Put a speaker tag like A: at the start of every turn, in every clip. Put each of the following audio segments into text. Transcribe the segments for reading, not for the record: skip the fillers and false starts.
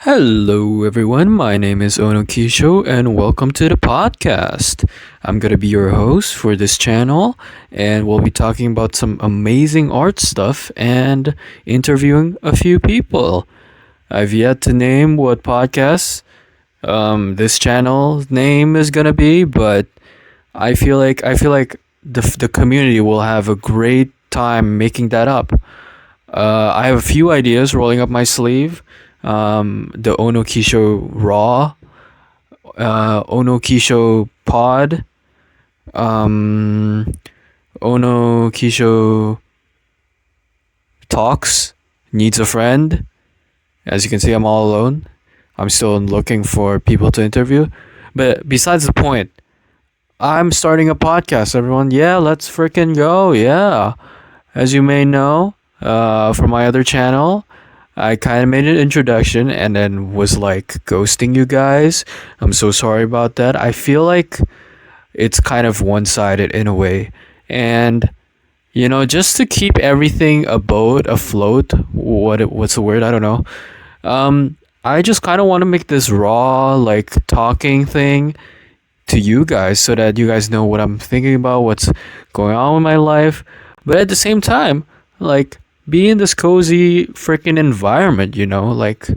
A: Hello, everyone. My name is Onokisho, and welcome to the podcast. I'm gonna be your host for this channel, and we'll be talking about some amazing art stuff and interviewing a few people. I've yet to name what podcast this channel name is gonna be, but I feel like the community will have a great time making that up. I have a few ideas rolling up my sleeve. The Onokisho Raw, Onokisho Pod, um, Onokisho Talks, Needs a Friend. As you can see, I'm all alone. I'm still looking for people to interview. But besides the point, I'm starting a podcast, everyone. Yeah, let's freaking go. Yeah. As you may know, from my other channel, I kind of made an introduction and then was like ghosting you guys. I'm so sorry about that. I feel like it's kind of one sided in a way. And, just to keep everything afloat, what's the word? I don't know. I just kind of want to make this raw, like, talking thing to you guys so that you guys know what I'm thinking about, what's going on with my life. But at the same time, like, be in this cozy freaking environment, like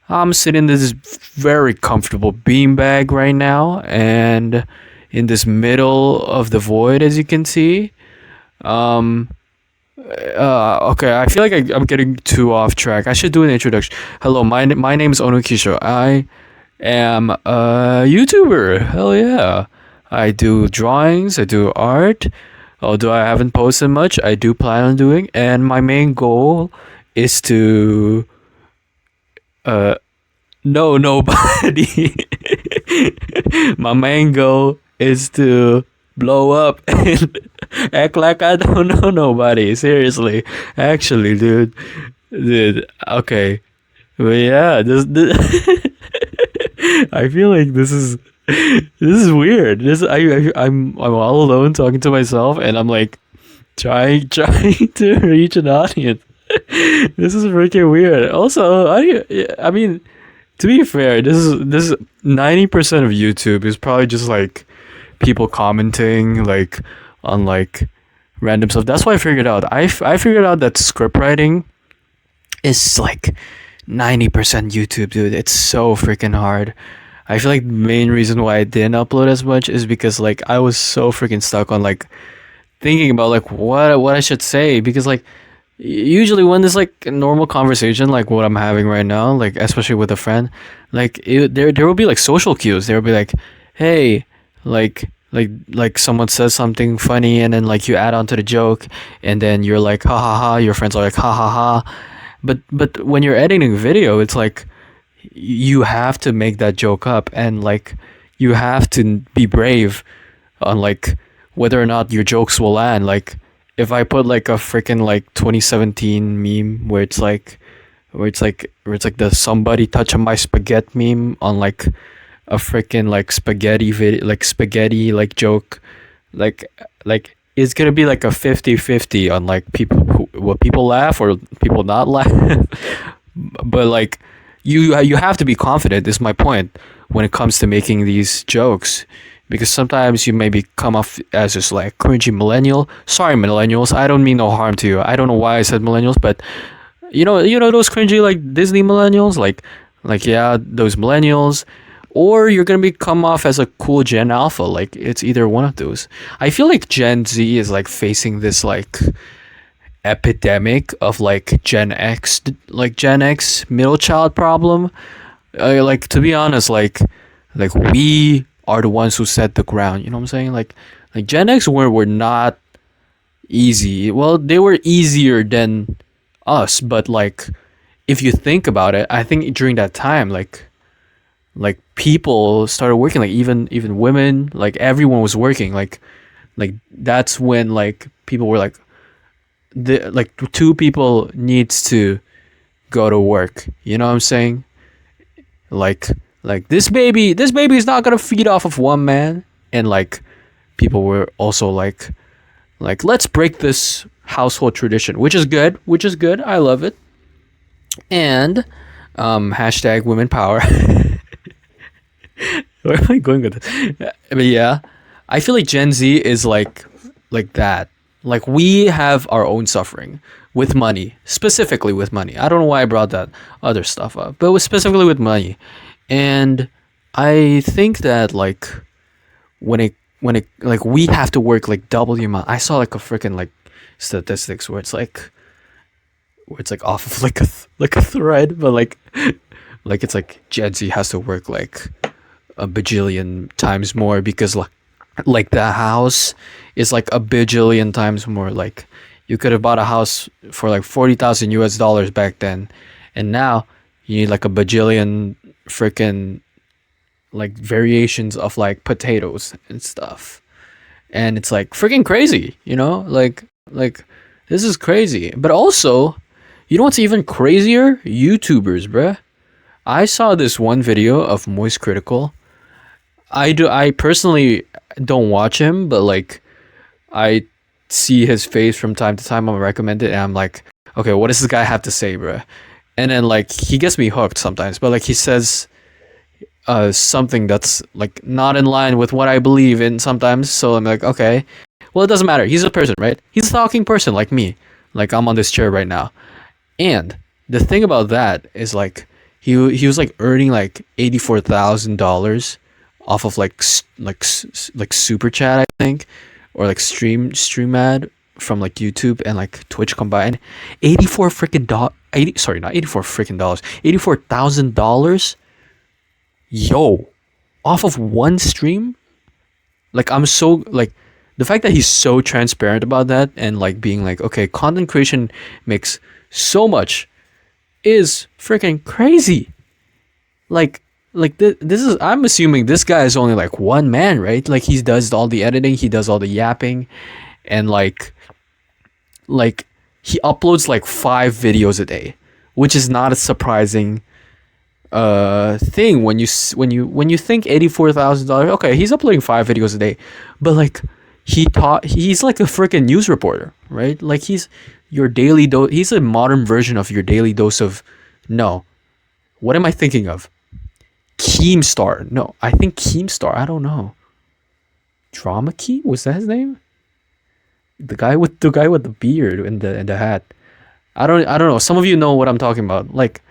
A: I'm sitting in this very comfortable beanbag right now and in this middle of the void, as you can see. Um, okay, I feel like I'm getting too off track. I should do an introduction. Hello, my name is Onokisho. I am a YouTuber. Hell yeah. I do drawings, I do art. Although I haven't posted much, I do plan on doing, and my main goal is to know nobody. My main goal is to blow up and act like I don't know nobody. Seriously, actually, dude. Okay, but yeah, this I feel like this is weird. I'm all alone talking to myself, and I'm like trying to reach an audience. This is freaking weird. Also, I mean, to be fair, this is 90% of YouTube is probably just like people commenting like on like random stuff. That's why I figured out. I figured out that script writing is like 90% YouTube, dude. It's so freaking hard. I feel like the main reason why I didn't upload as much is because like I was so freaking stuck on like thinking about like what I should say, because like usually when there's like a normal conversation like what I'm having right now, like especially with a friend, like there will be like social cues. There will be like, hey, like someone says something funny and then like you add on to the joke, and then you're like ha ha ha. Your friends are like ha ha ha. But when you're editing video, it's like you have to make that joke up, and like you have to be brave on like whether or not your jokes will land. Like if I put like a freaking like 2017 meme where it's like the somebody touching my spaghetti meme on like a freaking like spaghetti video, like spaghetti like joke, like like it's gonna be like a 50-50 on like people laugh or people not laugh. But like you have to be confident, is my point, when it comes to making these jokes, because sometimes you maybe come off as just like cringy millennial. Sorry, millennials, I don't mean no harm to you. I don't know why I said millennials, but you know those cringy like Disney millennials, like yeah, those millennials. Or you're gonna be come off as a cool Gen Alpha. Like it's either one of those. I feel like Gen Z is like facing this like epidemic of like Gen X middle child problem. Like to be honest, like we are the ones who set the ground. You know what I'm saying? Like Gen X were not easy. Well, they were easier than us, but like if you think about it, I think during that time, like people started working, like even women, like everyone was working, like that's when like people were like the like two people needs to go to work, you know what I'm saying? Like this baby is not gonna feed off of one man. And like people were also like let's break this household tradition, which is good, I love it. And Hashtag women power. Where am I going with this? But yeah, I feel like Gen Z is like that. Like we have our own suffering with money, specifically with money. I don't know why I brought that other stuff up, but specifically with money. And I think that when it like we have to work like double the amount. I saw like a freaking like statistics where it's like off of like like a thread, but like it's like Gen Z has to work like a bajillion times more because like the house is like a bajillion times more. Like you could have bought a house for like 40,000 US dollars back then, and now you need like a bajillion freaking like variations of like potatoes and stuff. And it's like freaking crazy, you know? Like this is crazy. But also, you know what's even crazier? YouTubers, bruh. I saw this one video of Moist Critical. I personally don't watch him, but like I see his face from time to time. I'm recommended, and I'm like, okay, what does this guy have to say, bruh? And then like he gets me hooked sometimes, but like he says something that's like not in line with what I believe in sometimes. So I'm like, okay, well, it doesn't matter. He's a person, right? He's a talking person like me. Like I'm on this chair right now. And the thing about that is like he was like earning like $84,000 off of like super chat, I think, or like stream ad from like YouTube and like Twitch combined. 84 freaking dollars. 80 sorry, not 84 freaking dollars. $84,000. Yo, off of one stream. Like I'm so like the fact that he's so transparent about that and like being like, okay, content creation makes so much is freaking crazy. This is, I'm assuming this guy is only like one man, right? Like he does all the editing, he does all the yapping, and like he uploads like 5 videos a day, which is not a surprising thing when you think $84,000. Okay, he's uploading 5 videos a day, but like he's like a freaking news reporter, right? Like he's your daily dose. He's a modern version of your daily dose of no. What am I thinking of? Keemstar. No, I think Keemstar. I don't know. Drama Key? Was that his name? The guy with the beard and the hat. I don't know. Some of you know what I'm talking about. Like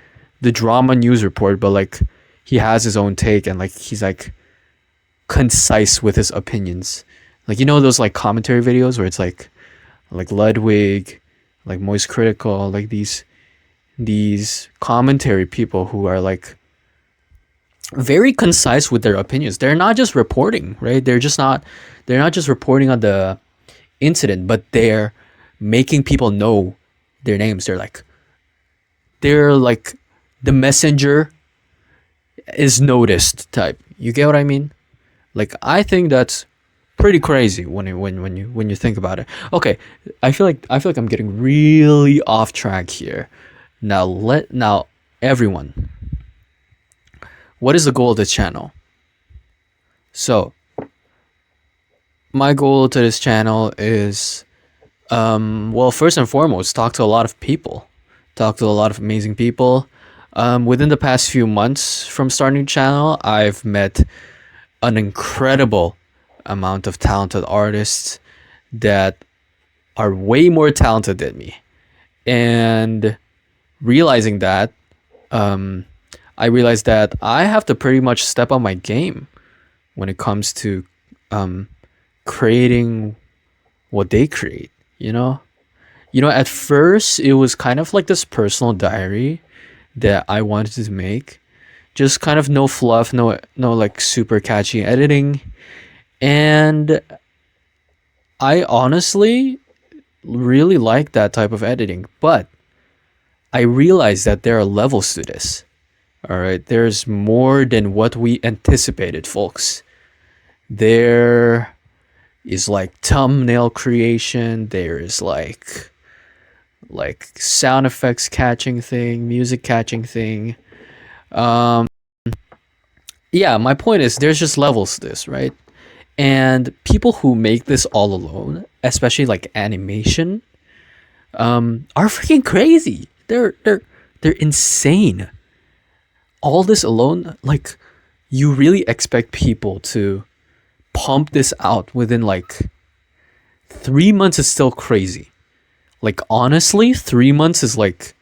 A: the drama news report, but like he has his own take and like he's like concise with his opinions. Like you know those like commentary videos where it's like Ludwig, like Moist Critical, like these commentary people who are like very concise with their opinions. They're not just reporting, right? They're not just reporting on the incident, but they're making people know their names. They're like the messenger is noticed type. You get what I mean? Like I think that's pretty crazy when you think about it. Okay, I feel like I'm getting really off track here. Now everyone, what is the goal of this channel? So my goal to this channel is well, first and foremost, talk to a lot of people. Talk to a lot of amazing people. Within the past few months from starting the channel, I've met an incredible amount of talented artists that are way more talented than me. And realizing that, I realized that I have to pretty much step up my game when it comes to creating what they create, you know? At first it was kind of like this personal diary that I wanted to make. Just kind of no fluff, no like super catchy editing. And I honestly really like that type of editing, but I realized that there are levels to this. All right, there's more than what we anticipated, folks. There is like thumbnail creation, there is like sound effects catching thing, music catching thing. Yeah, my point is there's just levels to this, right? And people who make this all alone, especially like animation, are freaking crazy. They're insane. all this alone, like, you really expect people to pump this out within like 3 months is still crazy. Like, honestly, 3 months is like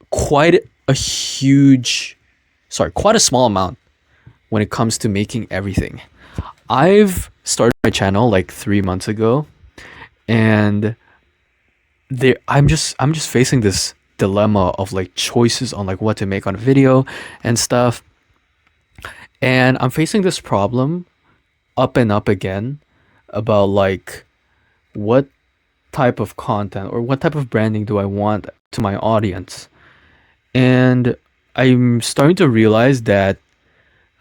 A: quite a huge, sorry, quite a small amount when it comes to making everything. I've started my channel like 3 months ago, and I'm just facing this dilemma of like choices on like what to make on a video and stuff. And I'm facing this problem up and up again about like what type of content or what type of branding do I want to my audience. And I'm starting to realize that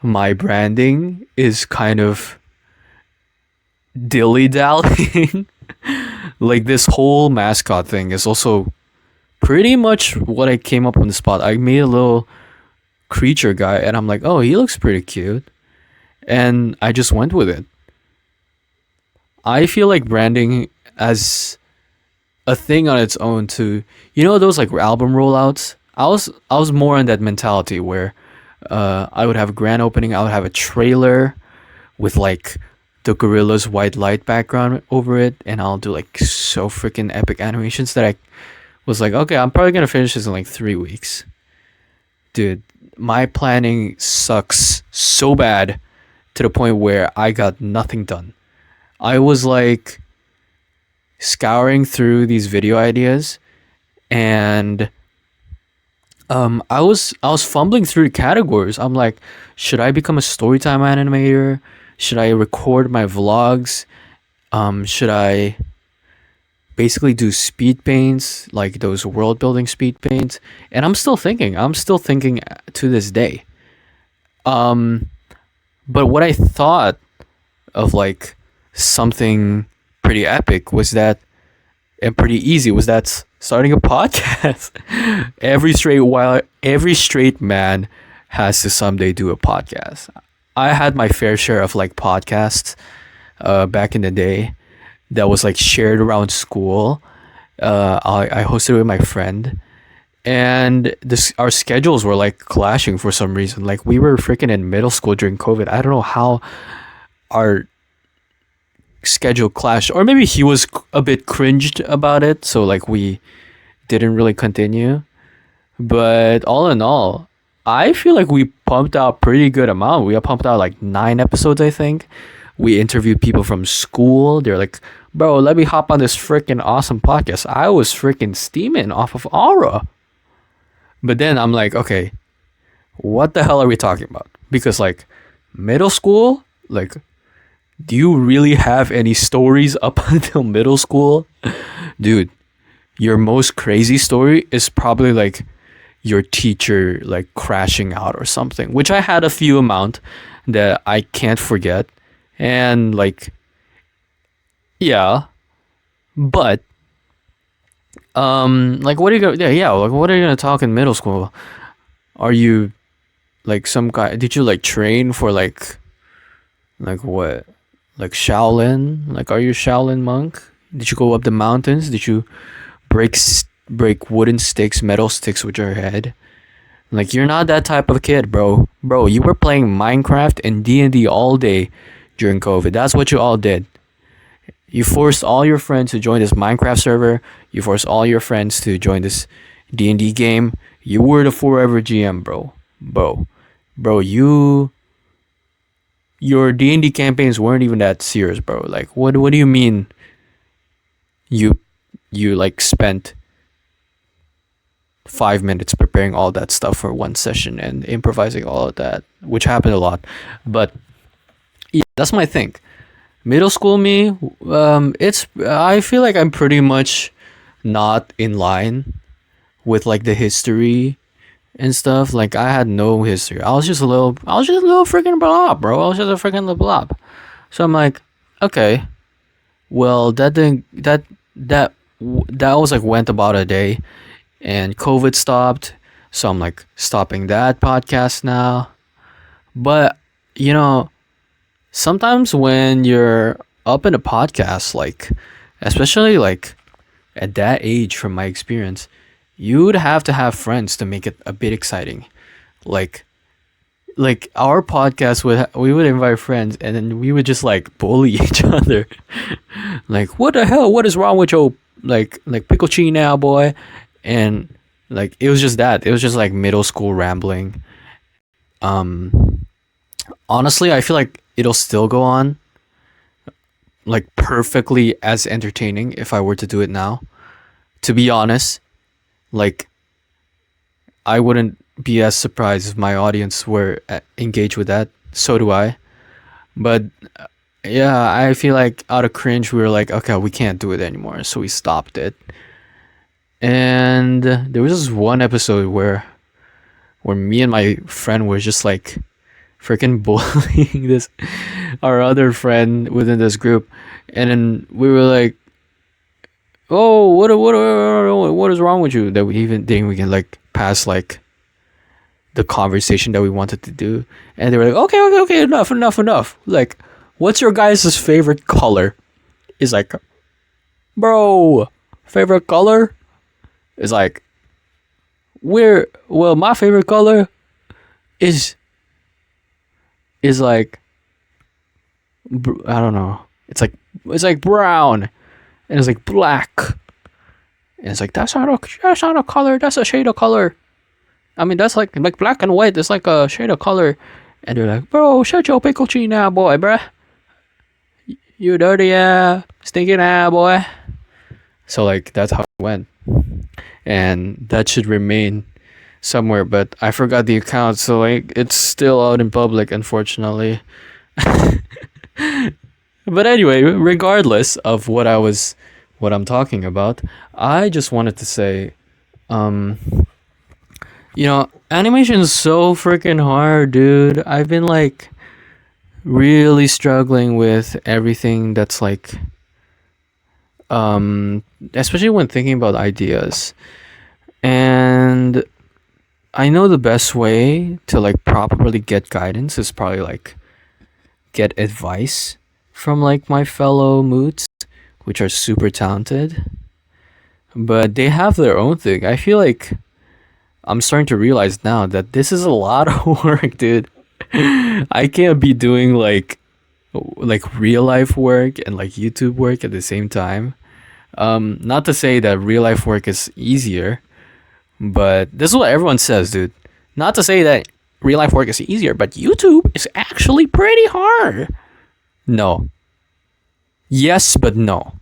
A: my branding is kind of dilly dallying. Like, this whole mascot thing is also pretty much what I came up on the spot. I made a little creature guy, and I'm like, oh, he looks pretty cute. And I just went with it. I feel like branding as a thing on its own to, those like album rollouts. I was more in that mentality where I would have a grand opening, I would have a trailer with like the Gorilla's white light background over it, and I'll do like so freaking epic animations that I was like, okay, I'm probably gonna finish this in like 3 weeks. Dude, my planning sucks so bad to the point where I got nothing done. I was like scouring through these video ideas, and I was fumbling through categories. I'm like, should I become a storytime animator? Should I record my vlogs? Should I basically do speed paints, like those world building speed paints? And I'm still thinking to this day. But what I thought of like something pretty epic was that, and pretty easy was that starting a podcast. Every straight man has to someday do a podcast. I had my fair share of like podcasts back in the day that was like shared around school. I hosted it with my friend, and our schedules were like clashing for some reason. Like, we were freaking in middle school during COVID. I don't know how our schedule clashed, or maybe he was a bit cringed about it, so like we didn't really continue. But all in all, I feel like we pumped out pretty good amount. We pumped out like 9 episodes, I think. We interviewed people from school. They're like, bro, let me hop on this freaking awesome podcast. I was freaking steaming off of Aura. But then I'm like, okay, what the hell are we talking about? Because like middle school, like, do you really have any stories up until middle school? Dude, your most crazy story is probably like your teacher like crashing out or something, which I had a few amount that I can't forget. And like, yeah, but like, what are you gonna, yeah, like, what are you gonna talk in middle school? Are you like some guy? Did you like train for like what? Like Shaolin? Like, are you a Shaolin monk? Did you go up the mountains? Did you break wooden sticks, metal sticks with your head? Like, you're not that type of kid, bro. Bro, you were playing Minecraft and D&D all day during COVID. That's what you all did. You forced all your friends to join this Minecraft server. You forced all your friends to join this D&D game. You were the forever GM, bro. Bro, your D&D campaigns weren't even that serious, bro. Like, what do you mean you like spent 5 minutes preparing all that stuff for one session and improvising all of that, which happened a lot. But yeah, that's my thing. Middle school me, I feel like I'm pretty much not in line with like the history and stuff. Like, I had no history. I was just a little freaking blob, bro. I was just a freaking little blob. So I'm like, okay, well, that was like went about a day, and COVID stopped. So I'm like stopping that podcast now. But sometimes when you're up in a podcast, like, especially like at that age, from my experience, you'd have to have friends to make it a bit exciting. like our podcast we would invite friends and then we would just like bully each other. Like, what the hell? What is wrong with your pickle cheese now, boy? And like it was just that. It was just like middle school rambling. Honestly, I feel like it'll still go on like perfectly as entertaining if I were to do it now. To be honest, like I wouldn't be as surprised if my audience were engaged with that. So do I. But yeah, I feel like out of cringe, we were like, okay, we can't do it anymore, so we stopped it. And there was this one episode where me and my friend were just like freaking bullying this our other friend within this group, and then we were like, "Oh, what is wrong with you?" That we even didn't we can like pass like the conversation that we wanted to do, and they were like, "Okay, enough. Like, what's your guys' favorite color?" Is like, bro, favorite color is like, my favorite color is like I don't know. It's like brown, and it's like black, and it's like that's not a color. That's a shade of color. I mean that's like black and white. It's like a shade of color, and they're like, bro, shut your pickle cheese now, boy, bruh. You dirty stinking boy. So like that's how it went, and that should remain somewhere, but I forgot the account, so like it's still out in public, unfortunately. But anyway, regardless of what I'm talking about, I just wanted to say, animation is so freaking hard, dude. I've been like really struggling with everything that's like, especially when thinking about ideas, and I know the best way to like properly get guidance is probably like get advice from like my fellow moots, which are super talented, but they have their own thing. I feel like I'm starting to realize now that this is a lot of work, dude. I can't be doing like real life work and like YouTube work at the same time. Not to say that real life work is easier, but this is what everyone says, dude. Not to say that real life work is easier, but YouTube is actually pretty hard. No. Yes, but no.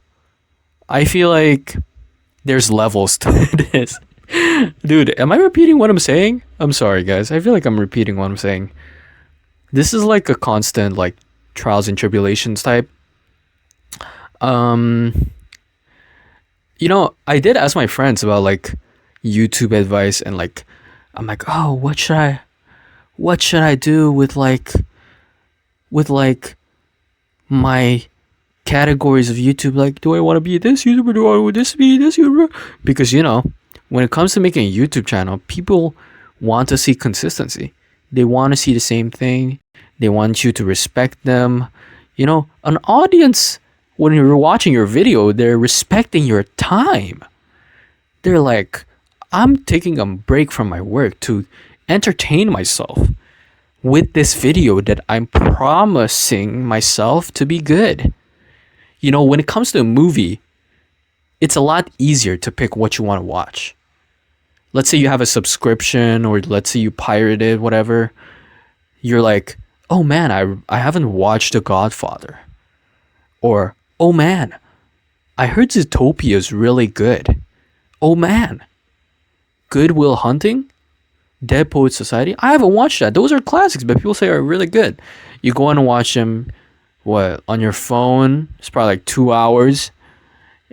A: I feel like there's levels to this. Dude, am I repeating what I'm saying? I'm sorry, guys. I feel like I'm repeating what I'm saying. This is like a constant, like, trials and tribulations type. I did ask my friends about, like, YouTube advice, and, like, I'm like, oh, what should I do with my categories of YouTube? Like, do I want to be this YouTuber? Do I want this to be this YouTuber? Because, when it comes to making a YouTube channel, people want to see consistency. They want to see the same thing. They want you to respect them. An audience, when you're watching your video, they're respecting your time. They're like, I'm taking a break from my work to entertain myself with this video that I'm promising myself to be good. When it comes to a movie, it's a lot easier to pick what you want to watch. Let's say you have a subscription, or let's say you pirated, whatever. You're like, oh man, I haven't watched The Godfather. Or, oh man, I heard Zootopia is really good. Oh man, Good Will Hunting, Dead Poet Society. I haven't watched that. Those are classics, but people say are really good. You go on and watch them, on your phone? It's probably like 2 hours,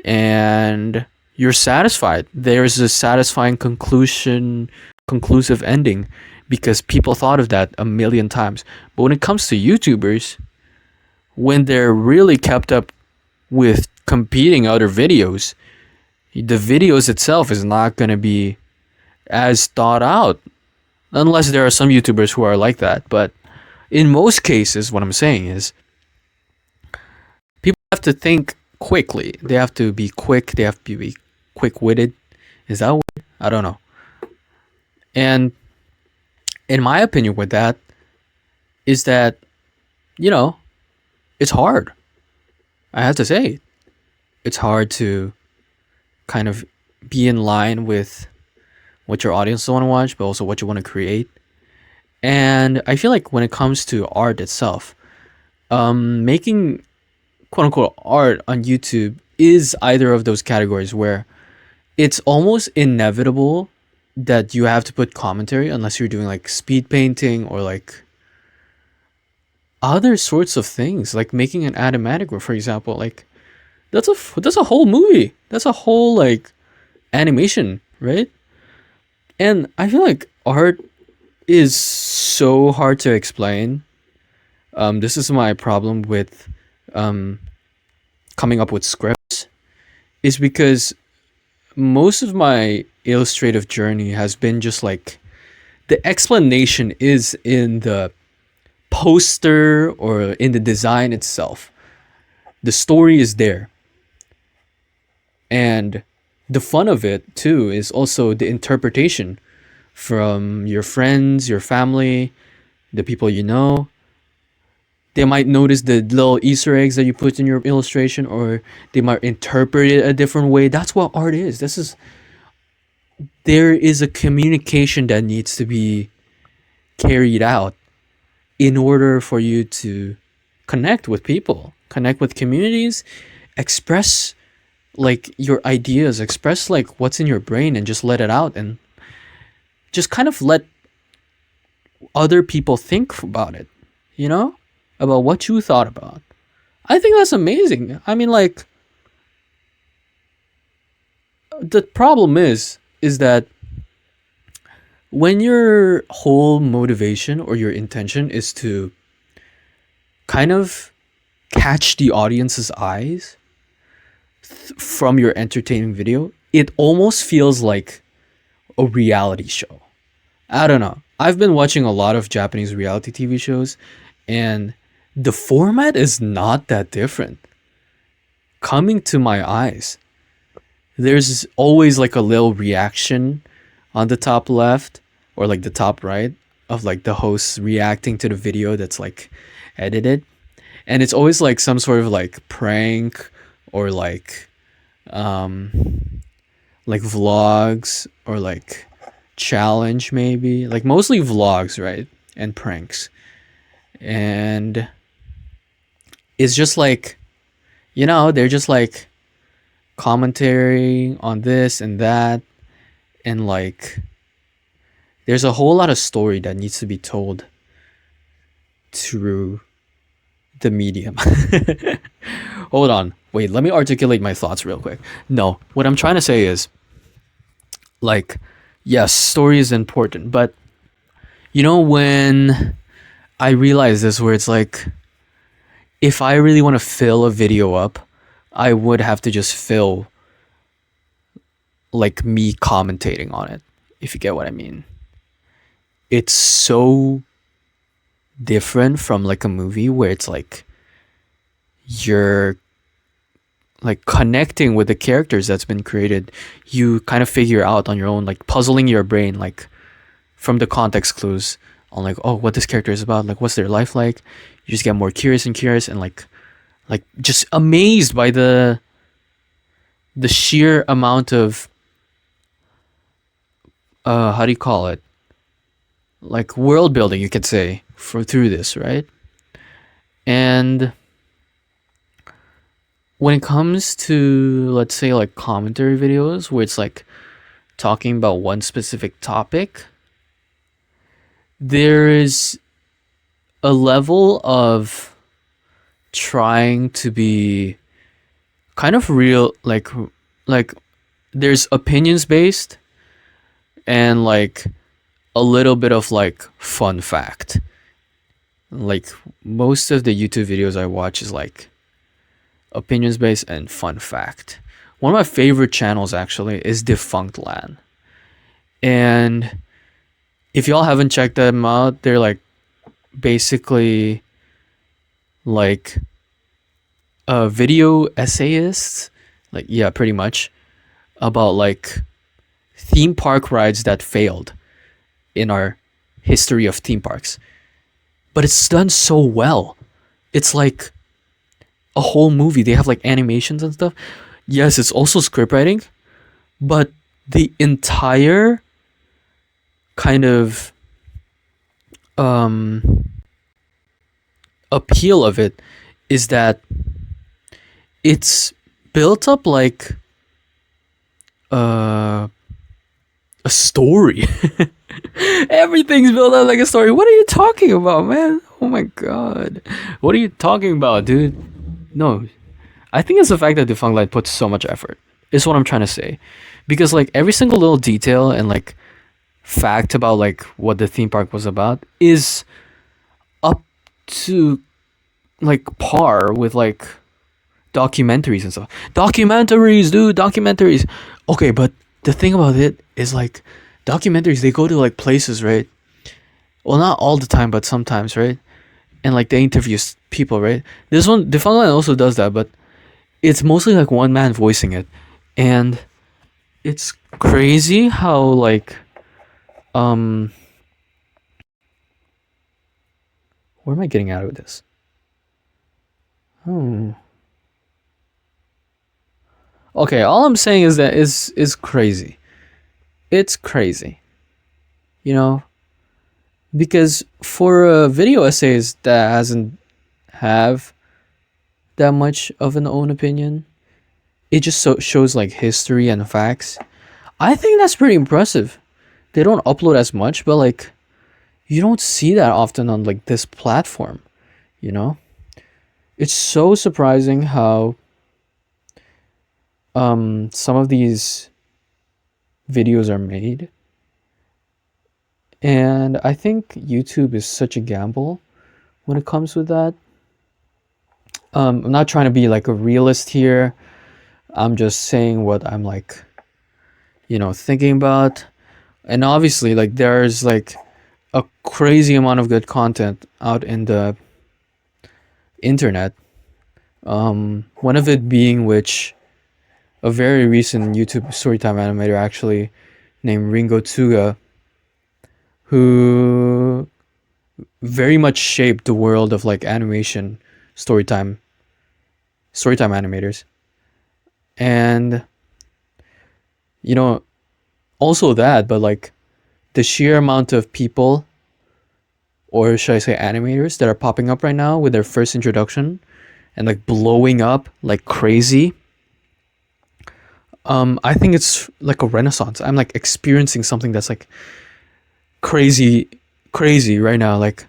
A: and you're satisfied. There's a satisfying conclusive ending, because people thought of that a million times. But when it comes to YouTubers, when they're really kept up with competing other videos, the videos itself is not going to be as thought out, unless there are some YouTubers who are like that. But in most cases, what I'm saying is, people have to think quickly. They have to be quick. They have to be quick-witted. Is that word? I don't know. And In my opinion, with that, is that, you know, it's hard. I have to say, it's hard to kind of be in line with what your audience want to watch, but also what you want to create. And I feel like when it comes to art itself, making quote unquote art on YouTube is either of those categories where it's almost inevitable that you have to put commentary unless you're doing like speed painting or like other sorts of things, like making an animatic work, for example. Like that's a whole movie. That's a whole like animation, right? And I feel like art is so hard to explain. This is my problem with um, coming up with scripts, is because most of my illustrative journey has been just like the explanation is in the poster or in the design itself. The story is there. And the fun of it too is also the interpretation from your friends, your family, the people you know. They might notice the little Easter eggs that you put in your illustration, or they might interpret it a different way. That's what art is. There is a communication that needs to be carried out in order for you to connect with people, connect with communities, express like your ideas, express like what's in your brain and just let it out, and just kind of let other people think about it, you know, about what you thought about. I think that's amazing. I mean, like, the problem is that when your whole motivation or your intention is to kind of catch the audience's eyes from your entertaining video, it almost feels like a reality show. I don't know. I've been watching a lot of Japanese reality TV shows, and the format is not that different. Coming to my eyes, there's always like a little reaction on the top left or like the top right of like the hosts reacting to the video that's like edited. And it's always like some sort of like prank or um like vlogs or like challenge, maybe like mostly vlogs, right? And pranks. And it's just like, you know, they're just like commentary on this and that, and like there's a whole lot of story that needs to be told through the medium. Hold on, wait, let me articulate my thoughts real quick. No, what I'm trying to say is, like, yes, story is important, but you know, when I realize this, where it's like, if I really want to fill a video up, I would have to just fill like me commentating on it, if you get what I mean. It's so different from like a movie where it's like you're like connecting with the characters that's been created. You kind of figure out on your own, like puzzling your brain, like from the context clues on like, oh, what this character is about, like what's their life like. You just get more curious and curious, and like just amazed by the sheer amount of how do you call it, like world building, you could say, for through this, right? And when it comes to, let's say, like commentary videos where it's like talking about one specific topic, there is a level of trying to be kind of real, like there's opinions based and like a little bit of like fun fact. Like most of the YouTube videos I watch is like opinions based and fun fact. One of my favorite channels actually is Defunct Land. And if y'all haven't checked them out, they're like basically like video essayists, like, yeah, pretty much, about like theme park rides that failed in our history of theme parks, but it's done so well. It's like a whole movie. They have like animations and stuff. Yes, it's also script writing, but the entire kind of um appeal of it is that it's built up like uh, a story. Everything's built up like a story. What are you talking about, man? Oh my god. What are you talking about, dude? No. I think it's the fact that Defunct Light puts so much effort. Is what I'm trying to say. Because like every single little detail and like fact about like what the theme park was about is up to like par with like documentaries and stuff. Documentaries, dude, documentaries. Okay, but the thing about it is like documentaries, they go to like places, right? Well, not all the time, but sometimes, right? And like they interview people, right? This one, the Fun Line also does that, but it's mostly like one man voicing it, and it's crazy how like where am I getting out of this? Oh. Okay, all I'm saying is that is crazy. It's crazy. You know, because for video essays that hasn't have that much of an own opinion, it just shows like history and facts. I think that's pretty impressive. They don't upload as much, but like you don't see that often on like this platform, you know? It's so surprising how some of these videos are made. And I think YouTube is such a gamble when it comes with that. I'm not trying to be like a realist here. I'm just saying what I'm like, you know, thinking about. And obviously, like, there's like a crazy amount of good content out in the internet. One of it being which a very recent YouTube storytime animator actually named Ringo Tsuga, who very much shaped the world of like animation storytime animators. And you know, also that, but like the sheer amount of people, or should I say animators, that are popping up right now with their first introduction and like blowing up like crazy. I think it's like a renaissance. I'm like experiencing something that's like crazy right now. Like,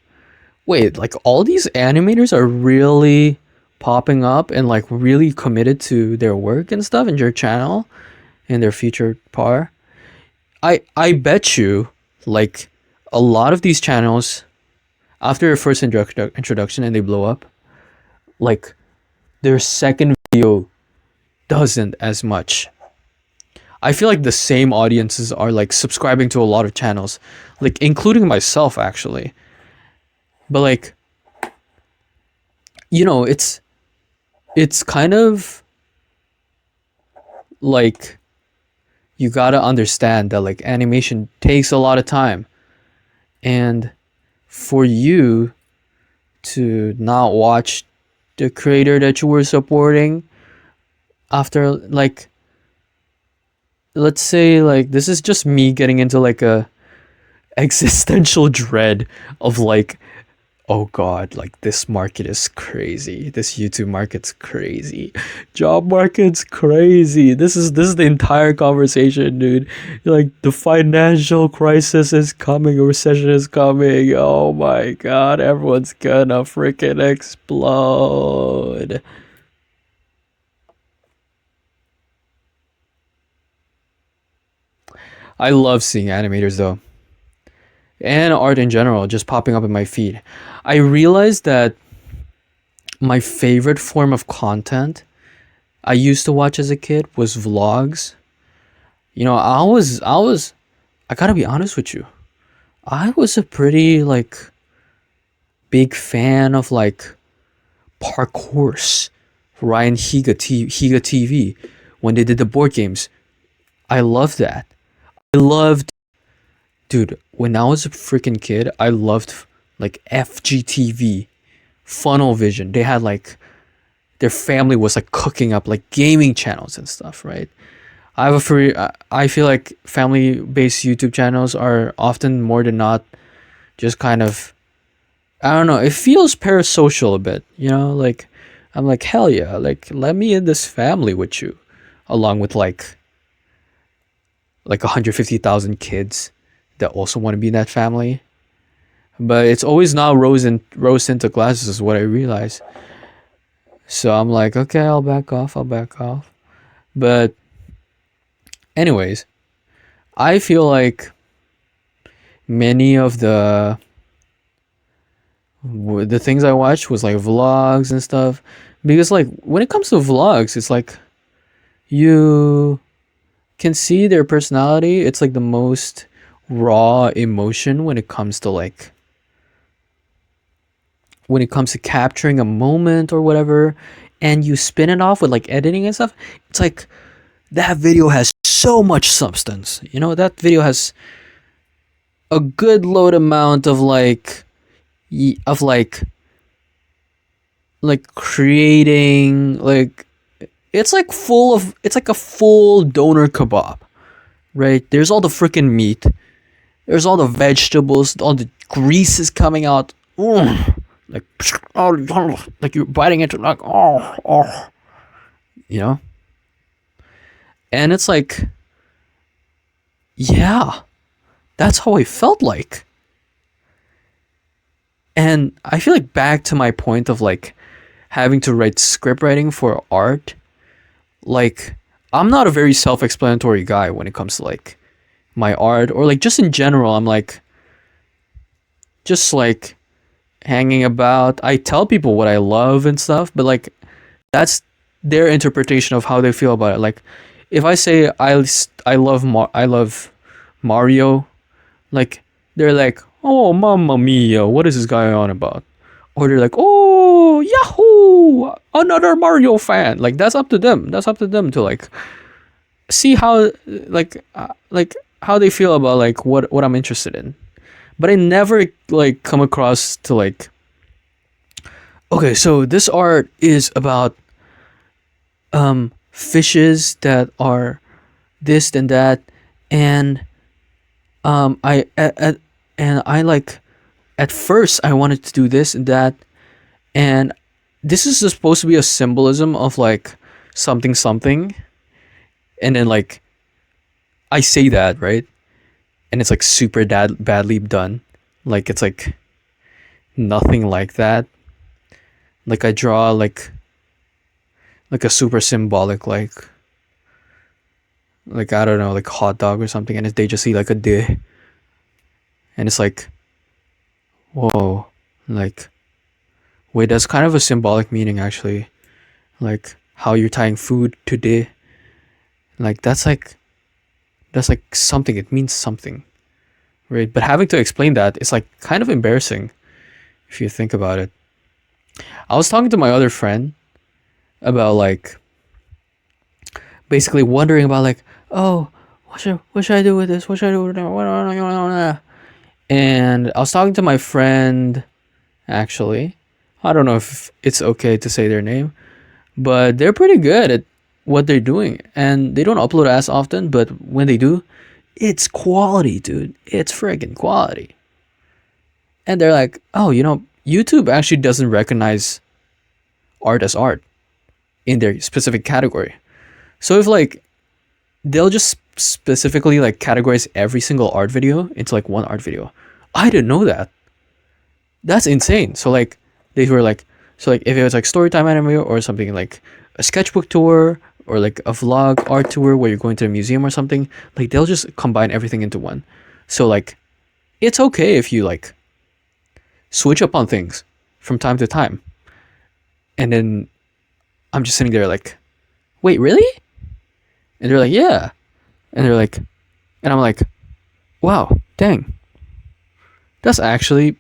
A: wait, like all these animators are really popping up and like really committed to their work and stuff in their channel and their future par. I bet you like a lot of these channels, after their first introduction and they blow up, like their second video doesn't as much. I feel like the same audiences are like subscribing to a lot of channels, like including myself actually. But like, you know, it's kind of like you gotta understand that like animation takes a lot of time, and for you to not watch the creator that you were supporting after like, let's say like, this is just me getting into like a existential dread of like, oh god, like this market is crazy, this YouTube market's crazy, job market's crazy, this is the entire conversation, dude. Like the financial crisis is coming, a recession is coming, oh my god, everyone's gonna freaking explode. I love seeing animators though, and art in general just popping up in my feed. I realized that my favorite form of content I used to watch as a kid was vlogs. You know, I gotta be honest with you. I was a pretty like big fan of like parkours, Ryan Higa TV when they did the board games. I loved that. I loved Dude, when I was a freaking kid, I loved like FGTV, Funnel Vision. They had like their family was like cooking up like gaming channels and stuff, right? I have a free. I feel like family-based YouTube channels are often more than not just kind of. I don't know. It feels parasocial a bit, you know. Like I'm like hell yeah, like let me in this family with you, along with like 150,000 kids that also want to be in that family. But it's always not rose tinted glasses is what I realize. So I'm like, okay, I'll back off. I'll back off. But anyways, I feel like many of the things I watched was like vlogs and stuff, because like when it comes to vlogs, it's like you can see their personality. It's like the most raw emotion when it comes to capturing a moment or whatever, and you spin it off with like editing and stuff. It's like that video has so much substance. You know, that video has a good load amount of of like creating like it's like a full doner kebab, right? There's all the freaking meat, there's all the vegetables, all the grease is coming out. Like oh, like you're biting into like oh, you know. And it's like, yeah, that's how I felt like. And I feel like back to my point of like having to write script writing for art. Like I'm not a very self-explanatory guy when it comes to like my art, or like just in general. I'm like just like hanging about. I tell people what I love and stuff, but like that's their interpretation of how they feel about it. Like if I say I love Mario, like they're like, oh mamma mia, what is this guy on about? Or they're like, oh yahoo, another Mario fan. Like that's up to them. That's up to them to like see how like how they feel about like what I'm interested in. But I never like come across to like, okay, so this art is about fishes that are this and that, and I like at first I wanted to do this and that, and this is supposed to be a symbolism of like something something, and then like I say that, right, and it's like super badly done. Like it's like nothing like that. Like I draw like a super symbolic like I don't know, like hot dog or something, and they just see like a D, and it's like, whoa, like wait, that's kind of a symbolic meaning actually, like how you're tying food to D, like that's like something, it means something, right? But having to explain that, it's like kind of embarrassing if you think about it. I was talking to my other friend about like basically wondering about like, oh, what should I do with this? What should I do with that? And I was talking to my friend, actually. I don't know if it's okay to say their name, but they're pretty good at what they're doing, and they don't upload as often, but when they do, it's quality, dude. It's friggin' quality. And they're like, oh, you know, YouTube actually doesn't recognize art as art in their specific category. So if like they'll just specifically like categorize every single art video into like one art video. I didn't know that. That's insane. So like they were like, so like if it was like storytime anime or something like a sketchbook tour or like a vlog art tour where you're going to a museum or something, like they'll just combine everything into one. So like it's okay if you like switch up on things from time to time. And then I'm just sitting there like, wait, really? And they're like, yeah. And they're like, and I'm like, wow, dang. That's actually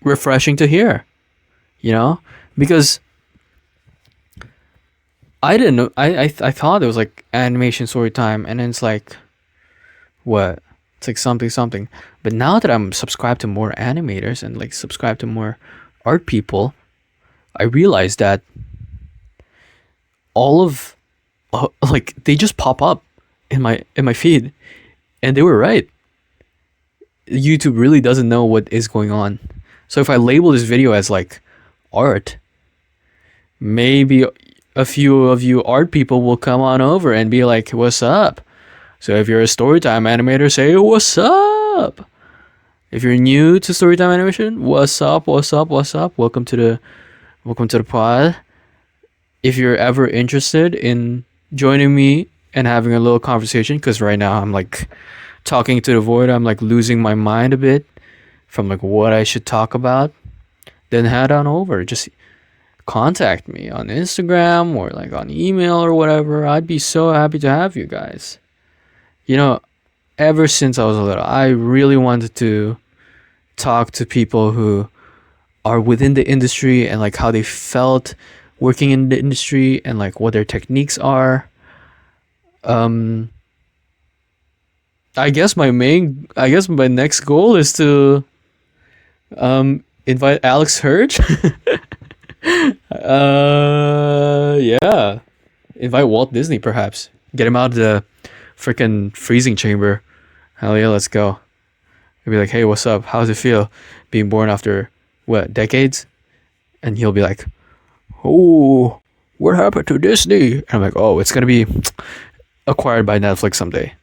A: refreshing to hear, you know? Because I didn't know, I thought it was like animation story time, and then it's like, what? It's like something something. But now that I'm subscribed to more animators and like subscribed to more art people, I realized that all of like they just pop up in my feed, and they were right. YouTube really doesn't know what is going on. So if I label this video as like art, maybe a few of you art people will come on over and be like, "What's up?" So if you're a storytime animator, say, "What's up?" If you're new to storytime animation, what's up? What's up? What's up? Welcome to the pod. If you're ever interested in joining me and having a little conversation, because right now I'm like talking to the void, I'm like losing my mind a bit from like what I should talk about, then head on over. Just contact me on Instagram or like on email or whatever. I'd be so happy to have you guys. You know, ever since I was little, I really wanted to talk to people who are within the industry and like how they felt working in the industry and like what their techniques are. I guess my next goal is to invite Alex Hirsch. Yeah. Invite Walt Disney perhaps. Get him out of the freaking freezing chamber. Hell yeah, let's go. He'll be like, "Hey, what's up? How's it feel being born after what, decades?" And he'll be like, "Oh, what happened to Disney?" And I'm like, "Oh, it's gonna be acquired by Netflix someday."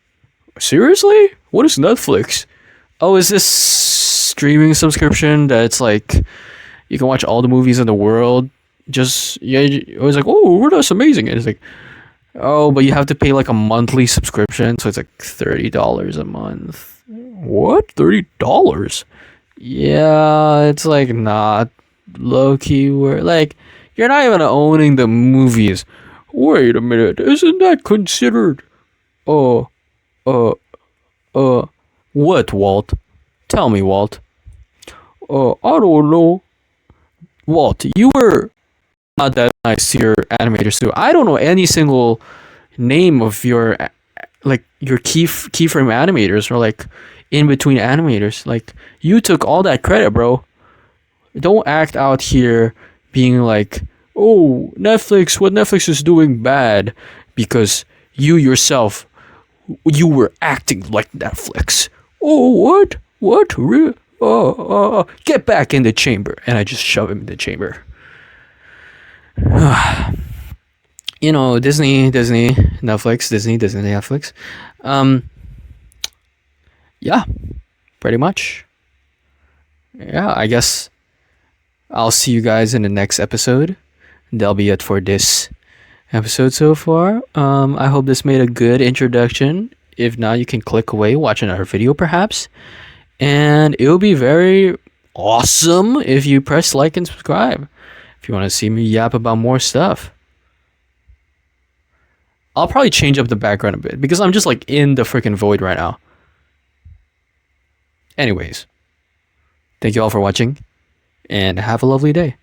A: Seriously? What is Netflix? Oh, is this streaming subscription that's like you can watch all the movies in the world? Just yeah, I was like, "Oh, that's amazing." And it's like, "Oh, but you have to pay like a monthly subscription, so it's like $30 a month." What? $30? Yeah, it's like not low key where like you're not even owning the movies. Wait a minute, isn't that considered uh uh what, Walt? Tell me, Walt. I don't know. Walt, you were not that nice to your animators too. I don't know any single name of your like your keyframe animators or like in between animators. Like you took all that credit, bro. Don't act out here being like, "Oh, Netflix, what Netflix is doing bad," because you yourself, you were acting like Netflix. "Oh, what? What? Get back in the chamber." And I just shove him in the chamber. You know, Disney, Netflix, Disney, Netflix. Yeah, pretty much. Yeah, I guess I'll see you guys in the next episode. That'll be it for this episode so far. I hope this made a good introduction. If not, you can click away, watch another video perhaps. And it will be very awesome if you press like and subscribe. If you want to see me yap about more stuff. I'll probably change up the background a bit because I'm just like in the freaking void right now. Anyways, thank you all for watching and have a lovely day.